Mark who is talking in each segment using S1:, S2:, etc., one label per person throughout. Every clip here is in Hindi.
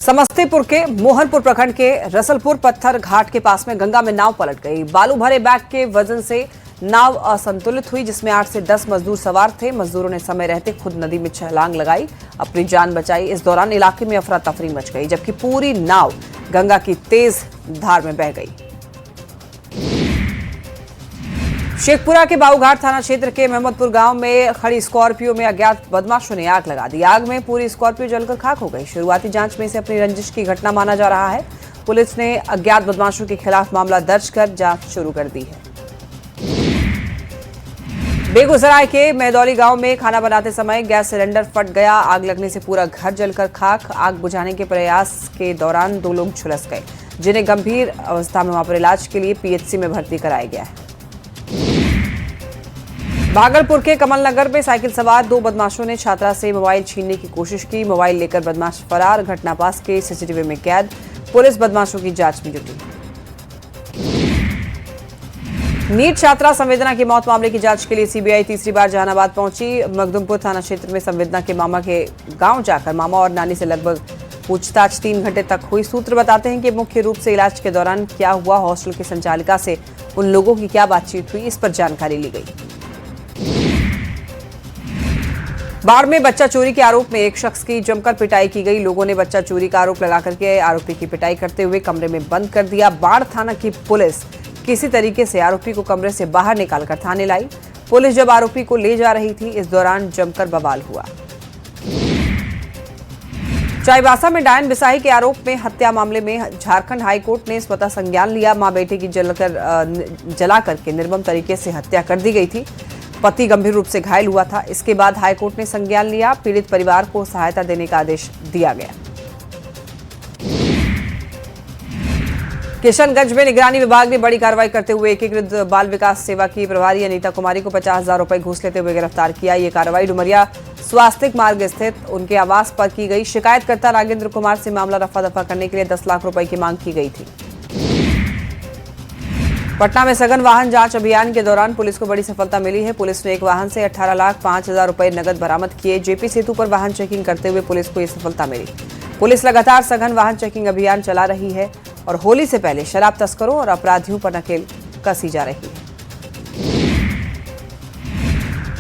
S1: समस्तीपुर के मोहनपुर प्रखंड के रसलपुर पत्थर घाट के पास में गंगा में नाव पलट गई। बालू भरे बैग के वजन से नाव असंतुलित हुई, जिसमें 8 से 10 मजदूर सवार थे। मजदूरों ने समय रहते खुद नदी में छलांग लगाई, अपनी जान बचाई। इस दौरान इलाके में अफरा तफरी मच गई, जबकि पूरी नाव गंगा की तेज धार में बह गई। शेखपुरा के बाबूघाट थाना क्षेत्र के महमदपुर गांव में खड़ी स्कॉर्पियो में अज्ञात बदमाशों ने आग लगा दी। आग में पूरी स्कॉर्पियो जलकर खाक हो गई। शुरुआती जांच में इसे अपनी रंजिश की घटना माना जा रहा है। पुलिस ने अज्ञात बदमाशों के खिलाफ मामला दर्ज कर जांच शुरू कर दी है। बेगूसराय के मेहदौली गांव में खाना बनाते समय गैस सिलेंडर फट गया। आग लगने से पूरा घर जलकर खाक। आग बुझाने के प्रयास के दौरान 2 लोग झुलस गए, जिन्हें गंभीर अवस्था में वहां पर इलाज के लिए पीएचसी में भर्ती कराया गया है। भागलपुर के कमल नगर में साइकिल सवार 2 बदमाशों ने छात्रा से मोबाइल छीनने की कोशिश की। मोबाइल लेकर बदमाश फरार। घटना पास के सीसीटीवी में कैद। पुलिस बदमाशों की जांच में जुटी। नीट छात्रा संवेदना की मौत मामले की जांच के लिए सीबीआई तीसरी बार जहानाबाद पहुंची। मखदुमपुर थाना क्षेत्र में संवेदना के मामा के गांव जाकर मामा और नानी से लगभग पूछताछ 3 घंटे तक हुई। सूत्र बताते हैं कि मुख्य रूप से इलाज के दौरान क्या हुआ, हॉस्टल की संचालिका से उन लोगों की क्या बातचीत हुई, इस पर जानकारी ली गई। बाढ़ में बच्चा चोरी के आरोप में एक शख्स की जमकर पिटाई की गई। लोगों ने बच्चा चोरी का आरोप लगाकर के आरोपी की पिटाई करते हुए कमरे में बंद कर दिया। बाढ़ थाना की पुलिस किसी तरीके से आरोपी को कमरे से बाहर निकालकर थाने लाई। पुलिस जब आरोपी को ले जा रही थी, इस दौरान जमकर बवाल हुआ। चाईबासा में डायन बिसाही के आरोप में हत्या मामले में झारखंड हाईकोर्ट ने स्वतः संज्ञान लिया। मां बेटे की जला करके निर्मम तरीके से हत्या कर दी गई थी। पति गंभीर रूप से घायल हुआ था। इसके बाद हाईकोर्ट ने संज्ञान लिया। पीड़ित परिवार को सहायता देने का आदेश दिया गया। किशनगंज में निगरानी विभाग ने बड़ी कार्रवाई करते हुए एकीकृत बाल विकास सेवा की प्रभारी अनीता कुमारी को 50,000 रुपए घूस लेते हुए गिरफ्तार किया। ये कार्रवाई डुमरिया स्वास्थ्य मार्ग स्थित उनके आवास पर की गई। शिकायतकर्ता नागेंद्र कुमार से मामला रफा दफा करने के लिए 10 लाख रुपए की मांग की गई थी। पटना में सघन वाहन जांच अभियान के दौरान पुलिस को बड़ी सफलता मिली है। पुलिस ने एक वाहन से 18,05,000 रुपए नगद बरामद किए। जेपी सेतु पर वाहन चेकिंग करते हुए पुलिस को यह सफलता मिली। पुलिस लगातार सघन वाहन चेकिंग अभियान चला रही है और होली से पहले शराब तस्करों और अपराधियों पर नकेल कसी जा रही है।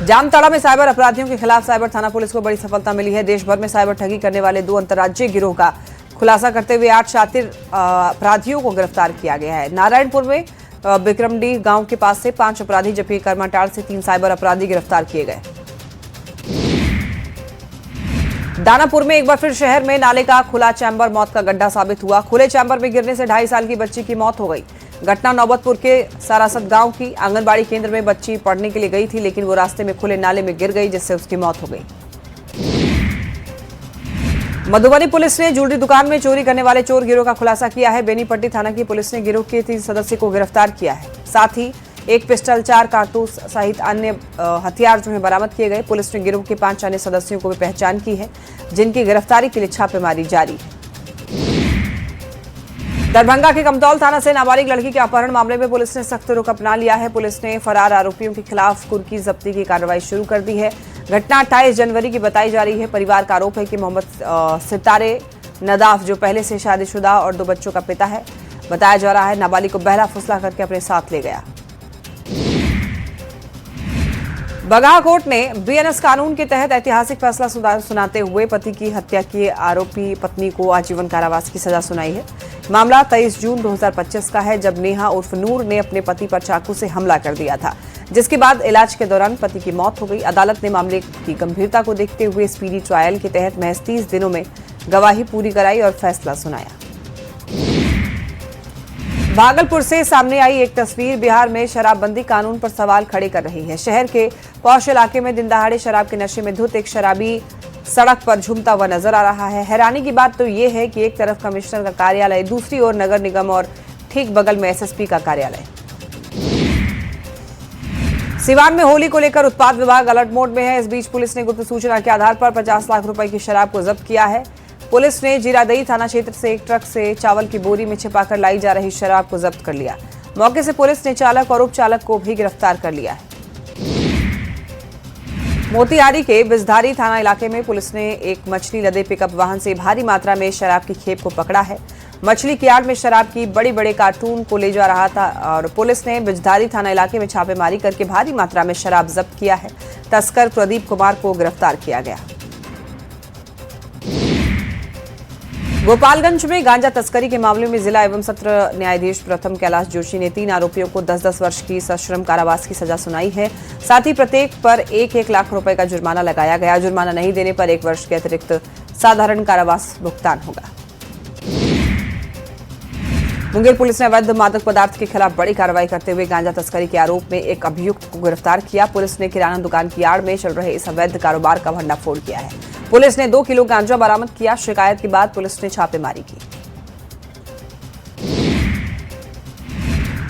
S1: जामताड़ा में साइबर अपराधियों के खिलाफ साइबर थाना पुलिस को बड़ी सफलता मिली है। देश भर में साइबर ठगी करने वाले 2 अंतर्राज्यीय गिरोह का खुलासा करते हुए 8 शातिर अपराधियों को गिरफ्तार किया गया है। नारायणपुर में बिक्रमडीह गांव के पास से 5 अपराधी, जबकि करमाटाड़ से 3 साइबर अपराधी गिरफ्तार किए गए। दानापुर में एक बार फिर शहर में नाले का खुला चैम्बर मौत का गड्ढा साबित हुआ। खुले चैम्बर में गिरने से 2.5 साल की बच्ची की मौत हो गई। घटना नौबतपुर के सारासत गांव की। आंगनबाड़ी केंद्र में बच्ची पढ़ने के लिए गई थी, लेकिन वो रास्ते में खुले नाले में गिर गई, जिससे उसकी मौत हो गई। मधुबनी पुलिस ने ज्वेलरी दुकान में चोरी करने वाले चोर गिरोह का खुलासा किया है। बेनीपट्टी थाना की पुलिस ने गिरोह के 3 सदस्य को गिरफ्तार किया है। साथ ही एक पिस्टल, 4 कारतूस सहित अन्य हथियार जो है बरामद किए गए। पुलिस ने गिरोह के 5 अन्य सदस्यों को भी पहचान की है, जिनकी गिरफ्तारी के लिए छापेमारी जारी है। दरभंगा के कमतौल थाना से नाबालिग लड़की के अपहरण मामले में पुलिस ने सख्त रुख अपना लिया है। पुलिस ने फरार आरोपियों के खिलाफ कुर्की जब्ती की कार्रवाई शुरू कर दी है। घटना 28 जनवरी की बताई जा रही है। परिवार का आरोप है कि मोहम्मद सितारे नदाफ, जो पहले से शादीशुदा और 2 बच्चों का पिता है, बताया जा रहा है, नाबालिग को बहला फुसला करके अपने साथ ले गया। बगहा कोर्ट ने बीएनएस कानून के तहत ऐतिहासिक फैसला सुनाते हुए पति की हत्या की आरोपी पत्नी को आजीवन कारावास की सजा सुनाई है। मामला 23 जून 2025 का है, जब नेहा उर्फ नूर ने अपने पति पर चाकू से हमला कर दिया था, जिसके बाद इलाज के दौरान पति की मौत हो गई। अदालत ने मामले की गंभीरता को देखते हुए स्पीडी ट्रायल के तहत महज 30 दिनों में गवाही पूरी कराई और फैसला सुनाया। भागलपुर से सामने आई एक तस्वीर बिहार में शराबबंदी कानून पर सवाल खड़े कर रही है। शहर के पौष इलाके में दिनदहाड़े शराब के नशे में धुत एक शराबी सड़क पर झूमता हुआ नजर आ रहा है। हैरानी की बात तो ये है कि एक तरफ कमिश्नर का कार्यालय, दूसरी ओर नगर निगम और ठीक बगल में एसएसपी का कार्यालय। सिवान में होली को लेकर उत्पाद विभाग अलर्ट मोड में है। इस बीच पुलिस ने गुप्त सूचना के आधार पर 50 लाख रुपए की शराब को जब्त किया है। पुलिस ने जीरादई थाना क्षेत्र से एक ट्रक से चावल की बोरी में छिपाकर लाई जा रही शराब को जब्त कर लिया। मौके से पुलिस ने चालक और उपचालक को भी गिरफ्तार कर लिया है। मोतिहारी के बिजधारी थाना इलाके में पुलिस ने एक मछली लदे पिकअप वाहन से भारी मात्रा में शराब की खेप को पकड़ा है। मछली की आड़ में शराब की बड़े बड़े कार्टून को ले जा रहा था और पुलिस ने बिजधारी थाना इलाके में छापेमारी करके भारी मात्रा में शराब जब्त किया है। तस्कर प्रदीप कुमार को गिरफ्तार किया गया। गोपालगंज में गांजा तस्करी के मामले में जिला एवं सत्र न्यायाधीश प्रथम कैलाश जोशी ने 3 आरोपियों को 10-10 वर्ष की सश्रम कारावास की सजा सुनाई है। साथ ही प्रत्येक पर 1-1 लाख रुपए का जुर्माना लगाया गया। जुर्माना नहीं देने पर 1 वर्ष के अतिरिक्त साधारण कारावास भुगतान होगा। मुंगेर पुलिस ने अवैध मादक पदार्थ के खिलाफ बड़ी कार्रवाई करते हुए गांजा तस्करी के आरोप में एक अभियुक्त को गिरफ्तार किया। पुलिस ने किराना दुकान की आड़ में चल रहे इस अवैध कारोबार का भंडाफोड़ किया है। पुलिस ने 2 किलो गांजा बरामद किया। शिकायत के बाद पुलिस ने छापेमारी की।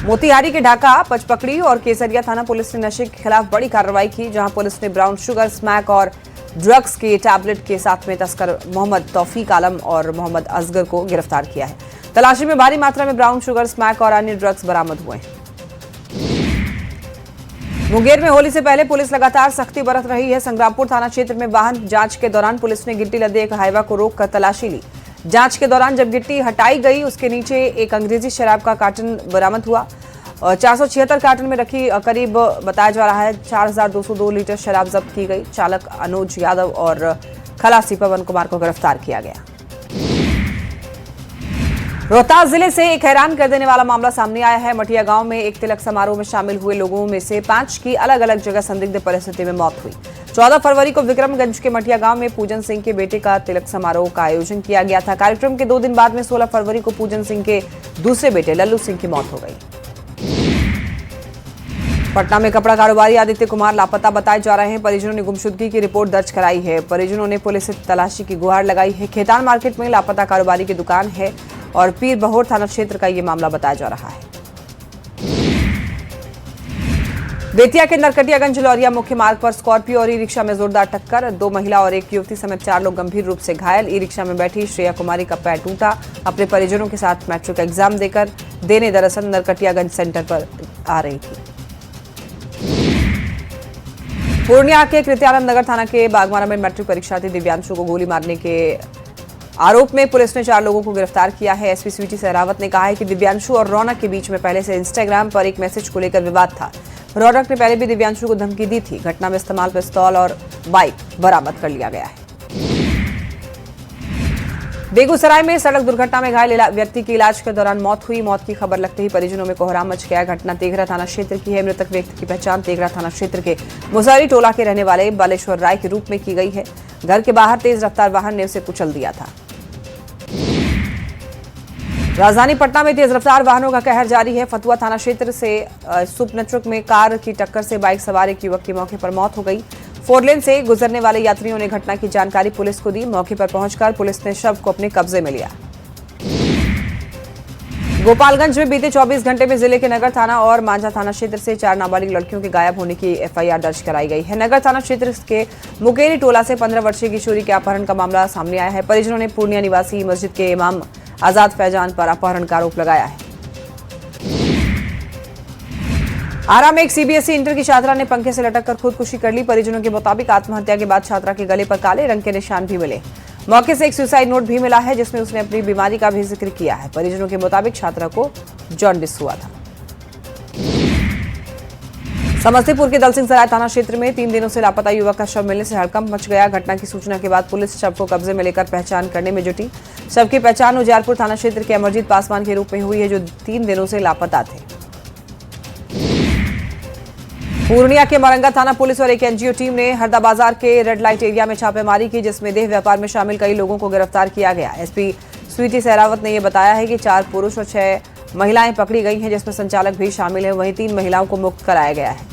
S1: मोतिहारी के ढाका, पचपकड़ी और केसरिया थाना पुलिस ने नशे के खिलाफ बड़ी कार्रवाई की, जहां पुलिस ने ब्राउन शुगर, स्मैक और ड्रग्स के टैबलेट के साथ में तस्कर मोहम्मद तौफीक आलम और मोहम्मद असगर को गिरफ्तार किया है। तलाशी में भारी मात्रा में ब्राउन शुगर, स्मैक और अन्य ड्रग्स बरामद हुए हैं। मुंगेर में होली से पहले पुलिस लगातार सख्ती बरत रही है। संग्रामपुर थाना क्षेत्र में वाहन जांच के दौरान पुलिस ने गिट्टी लदे एक हाईवा को रोककर तलाशी ली। जांच के दौरान जब गिट्टी हटाई गई, उसके नीचे एक अंग्रेजी शराब का कार्टन बरामद हुआ और 476 कार्टन में रखी करीब बताया जा रहा है 4202 लीटर शराब जब्त की गई। चालक अनुज यादव और खलासी पवन कुमार को गिरफ्तार किया गया। रोहतास जिले से एक हैरान कर देने वाला मामला सामने आया है। मटिया गांव में एक तिलक समारोह में शामिल हुए लोगों में से 5 की अलग अलग जगह संदिग्ध परिस्थिति में मौत हुई। 14 फरवरी को विक्रमगंज के मटिया गांव में पूजन सिंह के बेटे का तिलक समारोह का आयोजन किया गया था। कार्यक्रम के 2 दिन बाद में 16 फरवरी को पूजन सिंह के दूसरे बेटे लल्लू सिंह की मौत हो गई। पटना में कपड़ा कारोबारी आदित्य कुमार लापता बताए जा रहे हैं। परिजनों ने गुमशुदगी की रिपोर्ट दर्ज कराई है। परिजनों ने पुलिस से तलाशी की गुहार लगाई है। खेतान मार्केट में लापता कारोबारी की दुकान है और पीर बहोर थाना क्षेत्र का ये मामला बताया जा रहा है। बेतिया के नरकटियागंज लौरिया मुख्य मार्ग पर स्कॉर्पियो और ई रिक्शा में जोरदार टक्कर। 2 महिला और 1 युवती समेत 4 लोग गंभीर रूप से घायल। ई रिक्शा में बैठी श्रेया कुमारी का पैर टूटा। अपने परिजनों के साथ मैट्रिक का एग्जाम देने दरअसल नरकटियागंज सेंटर पर आ रही थी। पूर्णिया के कृत्यानंद नगर थाना के बागमारा में मैट्रिक परीक्षार्थी दिव्यांशु को गोली मारने के आरोप में पुलिस ने 4 लोगों को गिरफ्तार किया है। एसपी स्वीटी सहरावत ने कहा है कि दिव्यांशु और रौनक के बीच में पहले से इंस्टाग्राम पर एक मैसेज को लेकर विवाद था। रौनक ने पहले भी दिव्यांशु को धमकी दी थी। घटना में इस्तेमाल पिस्तौल और बाइक बरामद कर लिया गया है। बेगूसराय में सड़क दुर्घटना में घायल व्यक्ति की इलाज के दौरान मौत हुई। मौत की खबर लगते ही परिजनों में कोहराम मच गया। घटना तेघरा थाना क्षेत्र की है। मृतक व्यक्ति की पहचान तेघरा थाना क्षेत्र के मुसहरी टोला के रहने वाले बालेश्वर राय के रूप में की गई है। घर के बाहर तेज रफ्तार वाहन ने उसे कुचल दिया था। राजधानी पटना में तेज रफ्तार वाहनों का कहर जारी है। फतुहा थाना क्षेत्र से सुपनचुक में कार की टक्कर से बाइक सवार एक युवक की मौके पर मौत हो गई। 4 लेन से गुजरने वाले यात्रियों ने घटना की जानकारी पुलिस को दी। मौके पर पहुंचकर पुलिस ने शव को अपने कब्जे में लिया। गोपालगंज में बीते 24 घंटे में जिले के नगर थाना और मांझा थाना क्षेत्र से 4 नाबालिग लड़कियों के गायब होने की एफआईआर दर्ज कराई गई है। नगर थाना क्षेत्र के मुकेरी टोला से 15 वर्षीय किशोरी के अपहरण का मामला सामने आया है। परिजनों ने पूर्णिया निवासी मस्जिद के इमाम आजाद फैजान पर अपहरण का आरोप लगाया है। आरा में एक सीबीएसई इंटर की छात्रा ने पंखे से लटक कर खुदकुशी कर ली। परिजनों के मुताबिक आत्महत्या के बाद छात्रा के गले पर काले रंग के निशान भी मिले। मौके से एक सुसाइड नोट भी मिला है, जिसमें उसने अपनी बीमारी का भी जिक्र किया है। परिजनों के मुताबिक छात्रा को जॉन्डिस हुआ था। समस्तीपुर के दलसिंहसराय थाना क्षेत्र में 3 दिनों से लापता युवक का शव मिलने से हड़कंप मच गया। घटना की सूचना के बाद पुलिस शव को कब्जे में लेकर पहचान करने में जुटी। शव की पहचान उजियारपुर थाना क्षेत्र के अमरजीत पासवान के रूप में हुई है, जो 3 दिनों से लापता थे। पूर्णिया के मरंगा थाना पुलिस और एक एनजीओ टीम ने हरदा बाजार के रेड लाइट एरिया में छापेमारी की, जिसमें देह व्यापार में शामिल कई लोगों को गिरफ्तार किया गया। एसपी स्वीटी सहरावत ने यह बताया है कि 4 पुरुष और 6 महिलाएं पकड़ी गई हैं, जिसमें संचालक भी शामिल है। वहीं 3 महिलाओं को मुक्त कराया गया है।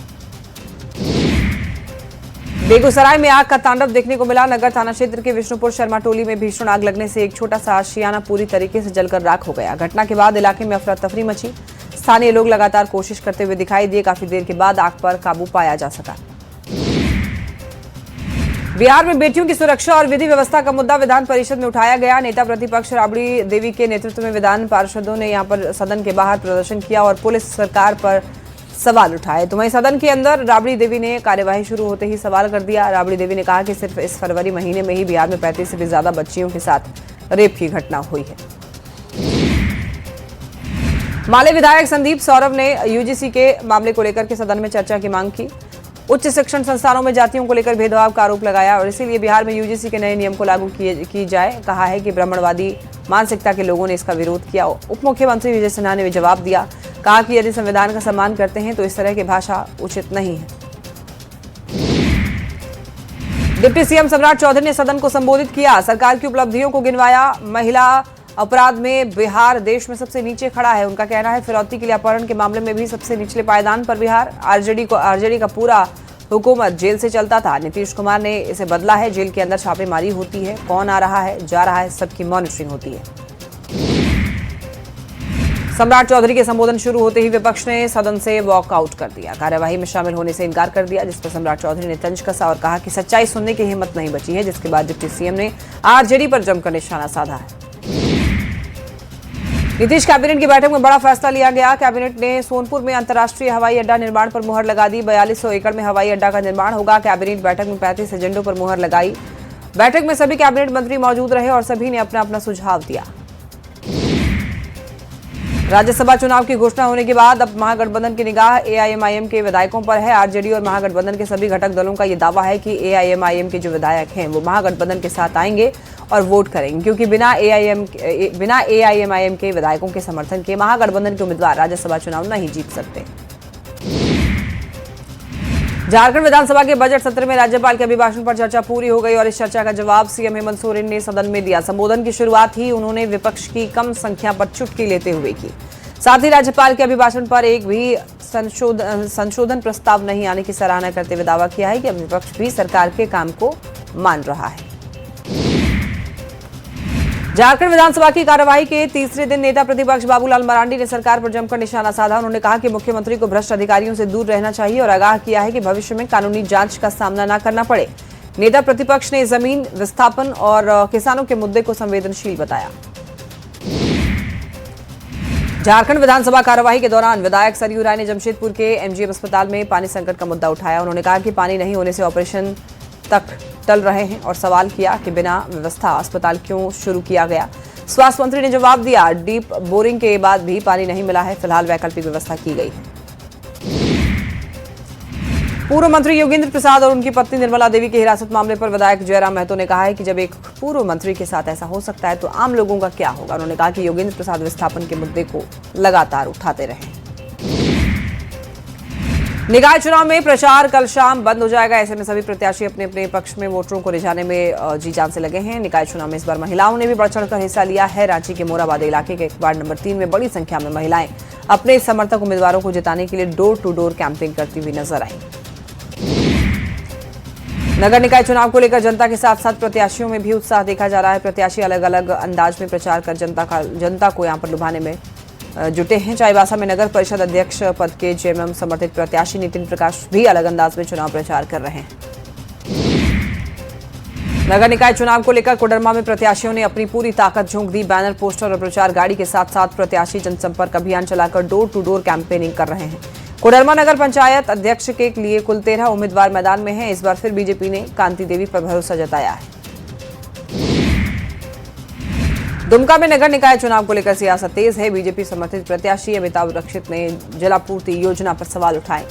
S1: बेगूसराय में आग का तांडव देखने को मिला। नगर थाना क्षेत्र के विष्णुपुर शर्मा टोली में भीषण आग लगने से एक छोटा सा आशियाना पूरी तरीके से जलकर राख हो गया। घटना के बाद इलाके में अफरा तफरी मची। स्थानीय लोग लगातार कोशिश करते हुए दिखाई दिए। काफी देर के बाद आग पर काबू पाया जा सका। बिहार में बेटियों की सुरक्षा और विधि व्यवस्था का मुद्दा विधान परिषद में उठाया गया। नेता प्रतिपक्ष राबड़ी देवी के नेतृत्व में विधान पार्षदों ने यहां पर सदन के बाहर प्रदर्शन किया और पुलिस सरकार पर सवाल उठाए। तो वहीं सदन के अंदर राबड़ी देवी ने कार्यवाही शुरू होते ही सवाल कर दिया। राबड़ी देवी ने कहा कि सिर्फ इस फरवरी महीने में ही बिहार में 35 से भी ज्यादा बच्चियों के साथ रेप की घटना हुई है। माले विधायक संदीप सौरभ ने यूजीसी के मामले को लेकर के सदन में चर्चा की मांग की। उच्च शिक्षण संस्थानों में जातियों को लेकर भेदभाव का आरोप लगाया और इसीलिए बिहार में यूजीसी के नए नियम को लागू की जाए। कहा है कि ब्राह्मणवादी मानसिकता के लोगों ने इसका विरोध किया। उप मुख्यमंत्री विजय सिन्हा ने जवाब दिया। कहा कि यदि संविधान का सम्मान करते हैं तो इस तरह की भाषा उचित नहीं है। डिप्टी सीएम सम्राट चौधरी ने सदन को संबोधित किया। सरकार की उपलब्धियों को गिनवाया। महिला अपराध में बिहार देश में सबसे नीचे खड़ा है। उनका कहना है फिरौती के लिए अपहरण के मामले में भी सबसे निचले पायदान पर बिहार। आरजेडी का पूरा हुकूमत जेल से चलता था। नीतीश कुमार ने इसे बदला है। जेल के अंदर छापेमारी होती है, कौन आ रहा है जा रहा है सबकी मॉनिटरिंग होती है। सम्राट चौधरी के संबोधन शुरू होते ही विपक्ष ने सदन से वॉकआउट कर दिया। कार्यवाही में शामिल होने से इनकार कर दिया, जिस पर सम्राट चौधरी ने तंज कसा और कहा कि सच्चाई सुनने की हिम्मत नहीं बची है। जिसके बाद डिप्टी सीएम ने आरजेडी पर जमकर निशाना साधा है। नीतीश कैबिनेट की बैठक में बड़ा फैसला लिया गया। कैबिनेट ने सोनपुर में अंतर्राष्ट्रीय हवाई अड्डा निर्माण पर मुहर लगा दी। 4200 एकड़ में हवाई अड्डा का निर्माण होगा। कैबिनेट बैठक में 35 एजेंडों पर मुहर लगाई। बैठक में सभी कैबिनेट मंत्री मौजूद रहे और सभी ने अपना अपना सुझाव दिया। राज्यसभा चुनाव की घोषणा होने के बाद अब महागठबंधन की निगाह एआईएमआईएम के विधायकों पर है। आरजेडी और महागठबंधन के सभी घटक दलों का यह दावा है कि एआईएमआईएम के जो विधायक हैं वो महागठबंधन के साथ आएंगे और वोट करेंगे, क्योंकि बिना एआईएमआईएम के विधायकों के समर्थन के महागठबंधन के उम्मीदवार राज्यसभा चुनाव नहीं जीत सकते। झारखंड विधानसभा के बजट सत्र में राज्यपाल के अभिभाषण पर चर्चा पूरी हो गई और इस चर्चा का जवाब सीएम हेमंत सोरेन ने सदन में दिया। संबोधन की शुरुआत ही उन्होंने विपक्ष की कम संख्या पर चुटकी लेते हुए की। साथ ही राज्यपाल के अभिभाषण पर एक भी संशोधन प्रस्ताव नहीं आने की सराहना करते हुए दावा किया है कि अब विपक्ष भी सरकार के काम को मान रहा है। झारखंड विधानसभा की कार्यवाही के तीसरे दिन नेता प्रतिपक्ष बाबूलाल मरांडी ने सरकार पर जमकर निशाना साधा। उन्होंने कहा कि मुख्यमंत्री को भ्रष्ट अधिकारियों से दूर रहना चाहिए और आगाह किया है कि भविष्य में कानूनी जांच का सामना न करना पड़े। नेता प्रतिपक्ष ने जमीन विस्थापन और किसानों के मुद्दे को संवेदनशील बताया। झारखंड विधानसभा कार्यवाही के दौरान विधायक सरयू राय ने जमशेदपुर के एमजीएम अस्पताल में पानी संकट का मुद्दा उठाया। उन्होंने कहा कि पानी नहीं होने से ऑपरेशन तक टल रहे हैं और सवाल किया कि बिना व्यवस्था अस्पताल क्यों शुरू किया गया। स्वास्थ्य मंत्री ने जवाब दिया, डीप बोरिंग के बाद भी पानी नहीं मिला है, फिलहाल वैकल्पिक व्यवस्था की गई है। पूर्व मंत्री योगेंद्र प्रसाद और उनकी पत्नी निर्मला देवी की हिरासत मामले पर विधायक जयराम महतो ने कहा है कि जब एक पूर्व मंत्री के साथ ऐसा हो सकता है तो आम लोगों का क्या होगा। उन्होंने कहा कि योगेंद्र प्रसाद विस्थापन के मुद्दे को लगातार उठाते रहे। निकाय चुनाव में प्रचार कल शाम बंद हो जाएगा। ऐसे में सभी प्रत्याशी अपने अपने पक्ष में वोटरों को रिझाने में जी जान से लगे हैं। निकाय चुनाव में इस बार महिलाओं ने भी बढ़ चढ़कर हिस्सा लिया है। रांची के मोराबाद इलाके के वार्ड नंबर 3 में बड़ी संख्या में महिलाएं अपने समर्थक उम्मीदवारों को जिताने के लिए डोर टू डोर कैंपेनिंग करती हुई नजर आई। नगर निकाय चुनाव को लेकर जनता के साथ साथ प्रत्याशियों में भी उत्साह देखा जा रहा है। प्रत्याशी अलग अलग अंदाज में प्रचार कर जनता को यहां पर लुभाने में जुटे हैं। चाईबासा में नगर परिषद अध्यक्ष पद के जेएमएम समर्थित प्रत्याशी नितिन प्रकाश भी अलग अंदाज में चुनाव प्रचार कर रहे हैं। नगर निकाय चुनाव को लेकर कोडरमा में प्रत्याशियों ने अपनी पूरी ताकत झोंक दी। बैनर, पोस्टर और प्रचार गाड़ी के साथ साथ प्रत्याशी जनसंपर्क अभियान चलाकर डोर टू डोर कैंपेनिंग कर रहे हैं। कोडरमा नगर पंचायत अध्यक्ष के लिए कुल 13 उम्मीदवार मैदान में हैं। इस बार फिर बीजेपी ने कांति देवी पर भरोसा जताया है। दुमका में नगर निकाय चुनाव को लेकर सियासत तेज है। बीजेपी समर्थित प्रत्याशी अमिताभ रक्षित ने जलापूर्ति योजना पर सवाल उठाए,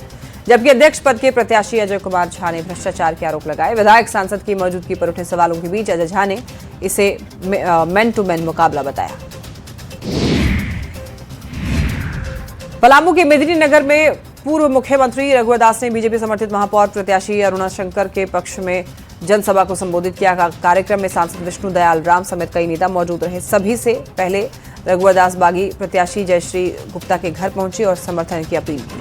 S1: जबकि अध्यक्ष पद के प्रत्याशी अजय कुमार झा ने भ्रष्टाचार के आरोप लगाए। विधायक सांसद की मौजूदगी पर उठे सवालों के बीच अजय झा ने इसे मैन टू मैन मुकाबला बताया। पलामू के मेदिनीनगर में पूर्व मुख्यमंत्री रघुवर दास ने बीजेपी समर्थित महापौर प्रत्याशी अरुणा शंकर के पक्ष में जनसभा को संबोधित किया। कार्यक्रम में सांसद विष्णु दयाल राम समेत कई नेता मौजूद रहे। सभी से पहले रघुवर दास बागी प्रत्याशी जयश्री गुप्ता के घर पहुंचे और समर्थन की अपील की।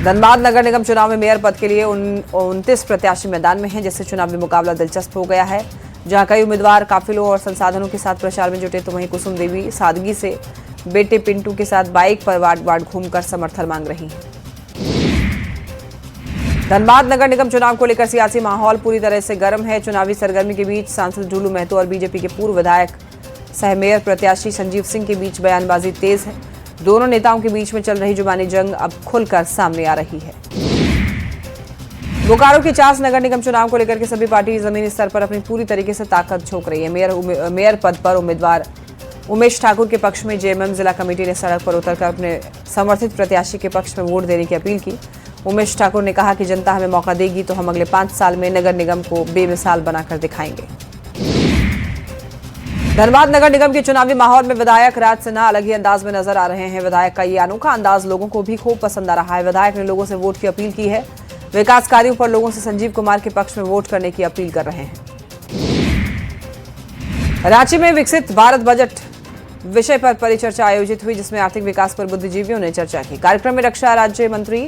S1: धनबाद नगर निगम चुनाव में मेयर पद के लिए 29 प्रत्याशी मैदान में हैं, जिससे चुनावी मुकाबला दिलचस्प हो गया है। जहां कई उम्मीदवार काफिलों और संसाधनों के साथ प्रचार में जुटे, तो वहीं कुसुम देवी सादगी से बेटे पिंटू के साथ बाइक पर वार्ड वार्ड घूमकर समर्थन मांग रही हैं। धनबाद नगर निगम चुनाव को लेकर सियासी माहौल पूरी तरह से गर्म है। चुनावी सरगर्मी के बीच सांसद ढूलू महतो और बीजेपी के पूर्व विधायक सह मेयर प्रत्याशी संजीव सिंह के बीच बयानबाजी तेज है। दोनों नेताओं के बीच में चल रही जुबानी जंग अब खुलकर सामने आ रही है। बोकारो के चास नगर निगम चुनाव को लेकर के सभी पार्टी जमीनी स्तर पर अपनी पूरी तरीके से ताकत झोंक रही है। मेयर पद पर उम्मीदवार उमेश ठाकुर के पक्ष में जेएमएम जिला कमेटी ने सड़क पर उतरकर अपने समर्थित प्रत्याशी के पक्ष में वोट देने की अपील की। उमेश ठाकुर ने कहा कि जनता हमें मौका देगी तो हम अगले 5 साल में नगर निगम को बेमिसाल बनाकर दिखाएंगे। धनबाद नगर निगम के चुनावी माहौल में विधायक राज सिन्हा अलग ही अंदाज में नजर आ रहे हैं। विधायक का ये अनोखा अंदाज लोगों को भी खूब पसंद आ रहा है। विधायक ने लोगों से वोट की अपील की है। विकास कार्यों पर लोगों से संजीव कुमार के पक्ष में वोट करने की अपील कर रहे हैं। रांची में विकसित भारत बजट विषय पर परिचर्चा आयोजित हुई, जिसमें आर्थिक विकास पर बुद्धिजीवियों ने चर्चा की। कार्यक्रम में रक्षा राज्य मंत्री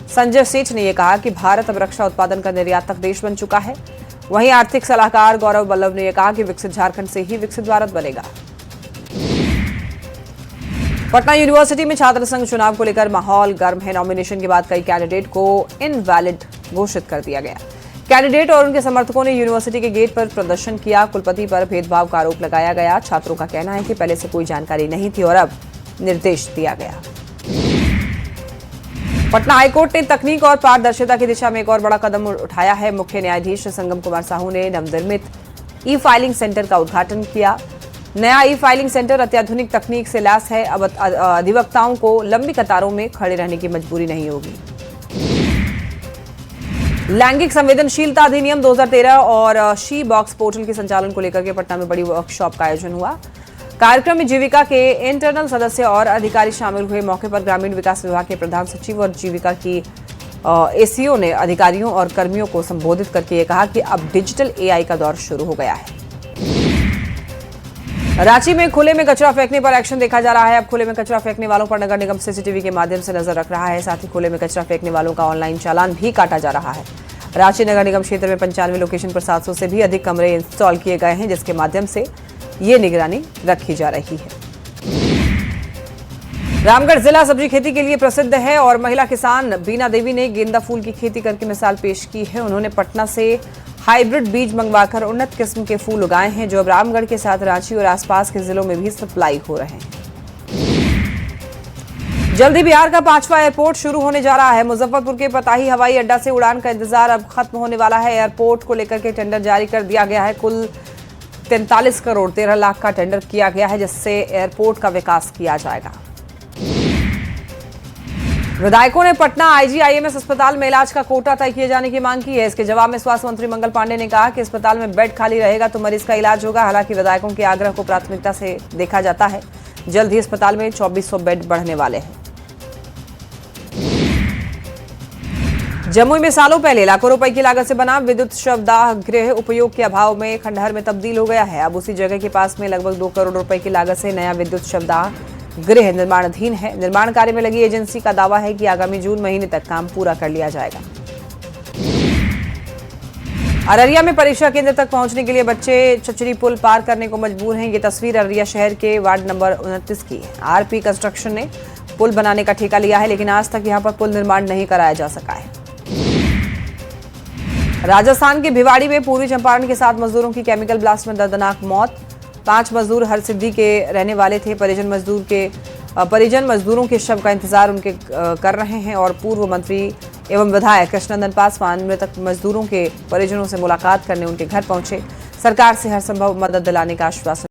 S1: संजय सेठ ने यह कहा कि भारत अब रक्षा उत्पादन का निर्यातक देश बन चुका है। वहीं आर्थिक सलाहकार गौरव बल्लभ ने यह कहा कि विकसित झारखंड से ही विकसित भारत बनेगा। पटना यूनिवर्सिटी में छात्र संघ चुनाव को लेकर माहौल गर्म है। नॉमिनेशन के बाद कई कैंडिडेट को इनवैलिड घोषित कर दिया गया। कैंडिडेट और उनके समर्थकों ने यूनिवर्सिटी के गेट पर प्रदर्शन किया। कुलपति पर भेदभाव का आरोप लगाया गया। छात्रों का कहना है कि पहले से कोई जानकारी नहीं थी और अब निर्देश दिया गया। पटना हाईकोर्ट ने तकनीक और पारदर्शिता की दिशा में एक और बड़ा कदम उठाया है। मुख्य न्यायाधीश संगम कुमार साहू ने नवनिर्मित ई फाइलिंग सेंटर का उद्घाटन किया। नया ई फाइलिंग सेंटर अत्याधुनिक तकनीक से लैस है। अब अधिवक्ताओं को लंबी कतारों में खड़े रहने की मजबूरी नहीं होगी। लैंगिक संवेदनशीलता अधिनियम 2013 और शी बॉक्स पोर्टल के संचालन को लेकर के पटना में बड़ी वर्कशॉप का आयोजन हुआ। कार्यक्रम में जीविका के इंटरनल सदस्य और अधिकारी शामिल हुए। मौके पर ग्रामीण विकास विभाग के प्रधान सचिव और जीविका की एसीओ ने अधिकारियों और कर्मियों को संबोधित करके ये कहा कि अब डिजिटल एआई का दौर शुरू हो गया है। रांची में खुले में कचरा फेंकने पर एक्शन देखा जा रहा है। अब खुले में कचरा फेंकने वालों पर नगर निगम सीसीटीवी के माध्यम से नजर रख रहा है। साथ ही खुले में कचरा फेंकने वालों का ऑनलाइन चालान भी काटा जा रहा है। रांची नगर निगम क्षेत्र में 95 लोकेशन पर 700 से भी अधिक कमरे इंस्टॉल किए गए हैं, जिसके माध्यम से ये निगरानी रखी जा रही है। रामगढ़ जिला सब्जी खेती के लिए प्रसिद्ध है और महिला किसान बीना देवी ने गेंदा फूल की खेती करके मिसाल पेश की है। उन्होंने पटना से हाइब्रिड बीज मंगवाकर उन्नत किस्म के फूल उगाए हैं, जो अब रामगढ़ के साथ रांची और आसपास के जिलों में भी सप्लाई हो रहे हैं। जल्द ही बिहार का 5वां एयरपोर्ट शुरू होने जा रहा है। मुजफ्फरपुर के पताही हवाई अड्डा से उड़ान का इंतजार अब खत्म होने वाला है। एयरपोर्ट को लेकर के टेंडर जारी कर दिया गया है। कुल 43 करोड़ 13 लाख का टेंडर किया गया है, जिससे एयरपोर्ट का विकास किया जाएगा। विधायकों ने पटना आईजीआईएमएस अस्पताल में इलाज का कोटा तय किए जाने की मांग की है। इसके जवाब में स्वास्थ्य मंत्री मंगल पांडे ने कहा कि अस्पताल में बेड खाली रहेगा तो मरीज का इलाज होगा। हालांकि विधायकों के आग्रह को प्राथमिकता से देखा जाता है। जल्द ही अस्पताल में 2400 बेड बढ़ने वाले हैं। जमुई में सालों पहले लाखों रुपए की लागत से बना विद्युत शवदाह गृह उपयोग के अभाव में खंडहर में तब्दील हो गया है। अब उसी जगह के पास में लगभग 2 करोड़ रुपए की लागत से नया विद्युत शवदाह गृह निर्माणाधीन है। निर्माण कार्य में लगी एजेंसी का दावा है कि आगामी जून महीने तक काम पूरा कर लिया जाएगा। अररिया में परीक्षा केंद्र तक पहुंचने के लिए बच्चे चचरी पुल पार करने को मजबूर हैं। ये तस्वीर अररिया शहर के वार्ड नंबर 29 की है। आरपी कंस्ट्रक्शन ने पुल बनाने का ठेका लिया है, लेकिन आज तक यहां पर पुल निर्माण नहीं कराया जा सका है। राजस्थान के भिवाड़ी में पूर्वी चंपारण के 7 मजदूरों की केमिकल ब्लास्ट में दर्दनाक मौत। 5 मजदूर हरसिद्धि के रहने वाले थे। परिजन मजदूरों के शव का इंतजार उनके कर रहे हैं और पूर्व मंत्री एवं विधायक कृष्णनंदन पासवान मृतक मजदूरों के परिजनों से मुलाकात करने उनके घर पहुंचे। सरकार से हर संभव मदद दिलाने का आश्वासन